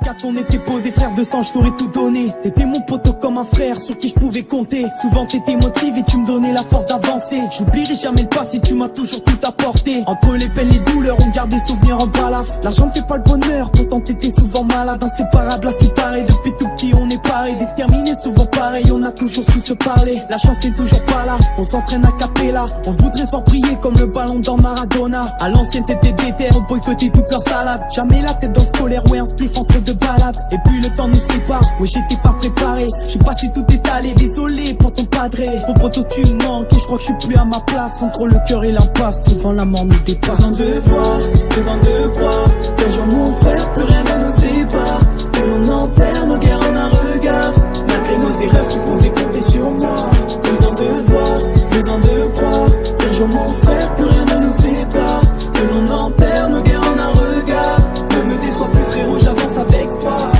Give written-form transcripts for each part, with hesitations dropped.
4 on était posés, frère de sang, je t'aurais tout donné. T'étais mon poteau comme un frère sur qui je pouvais compter. Souvent t'étais motivé, tu me donnais la force d'avancer. J'oublierai jamais le passé, tu m'as toujours tout apporté. Entre les peines et les douleurs, on garde des souvenirs en balafre. L'argent ne fait pas le bonheur, pourtant t'étais souvent malade. Inséparable, là c'est pareil, depuis tout petit on est pareil. Déterminé, souvent pareil, on a toujours su se parler. La chance est toujours pas là, on s'entraîne à cappella. On voudrait se voir briller comme le ballon dans Maradona. À l'ancienne t'étais déter, on boycottait toute leur salade. Jamais la tête dans ce colère, ouais un spliff entre deux balades. Et puis le temps nous sépare, ouais j'étais pas préparé. J'sais pas si tout étalé, désolé pour ton padré. Mon poteau tu me manques et je crois que je suis plus à ma place. Entre le cœur et l'impasse, souvent la mort nous dépasse. Besoin de voir, besoin de croire qu'un jour mon frère, plus rien ne nous sépare. Que l'on enterre nos guerres en un regard. Malgré nos erreurs, tu pouvais compter sur moi. Besoin de voir, besoin de croire qu'un jour mon frère, plus rien ne nous sépare. Que l'on enterre nos guerres en un regard. Ne me déçois plus frérot, j'avance avec toi.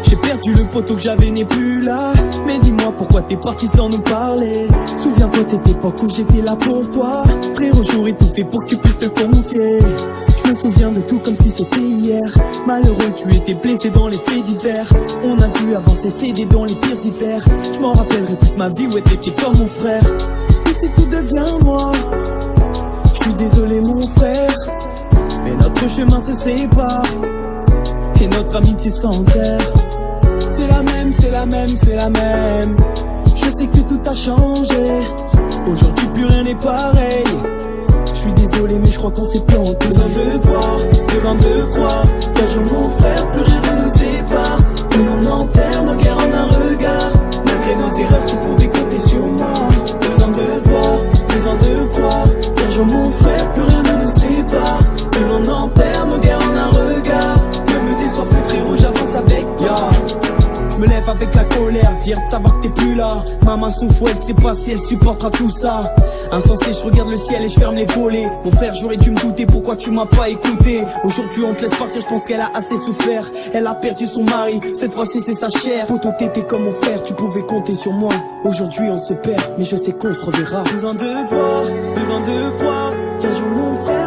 J'ai perdu le poteau que j'avais n'est plus là. Mais dis-moi pourquoi t'es parti sans nous parler. Souviens-toi de cette époque où j'étais là pour toi. Frérot, j'aurais tout fait pour que tu puisses te confier. Je me souviens de tout comme si c'était hier. Malheureux, tu étais blessé dans les faits divers. On a dû avancer, s'aider dans les pires hivers. Je m'en rappellerai toute ma vie où t'étais comme mon frère. Et si tout devient moi, je suis désolé mon frère, mais notre chemin se sépare et notre amitié s'enterre. C'est la même, c'est la même, c'est la même. Je sais que tout a changé. Aujourd'hui plus rien n'est pareil. Je suis désolé mais je crois qu'on s'est planté. Besoin de voir, besoin de croire qu'un jour mon frère, plus rien ne nous sépare. Que l'on enterre nos guerres en un regard. Malgré nos erreurs, tu pouvais compter sur moi. Besoin de voir, besoin de croire qu'un jour mon frère, plus rien ne nous sépare. Que l'on enterre nos guerres en un regard. Ne me déçois plus frérot, j'avance avec toi. Je me lève avec la colère, dire de savoir que t'es plus là. Maman souffre, elle sait pas si elle supportera tout ça. Insensé, je regarde le ciel et je ferme les volets. Mon frère, j'aurais dû me douter pourquoi tu m'as pas écouté. Aujourd'hui on te laisse partir, je pense qu'elle a assez souffert. Elle a perdu son mari, cette fois-ci c'est sa chair. Pourtant t'étais comme mon frère, tu pouvais compter sur moi. Aujourd'hui on se perd, mais je sais qu'on se reverra. Besoin de voir, besoin de croire qu'un jour mon frère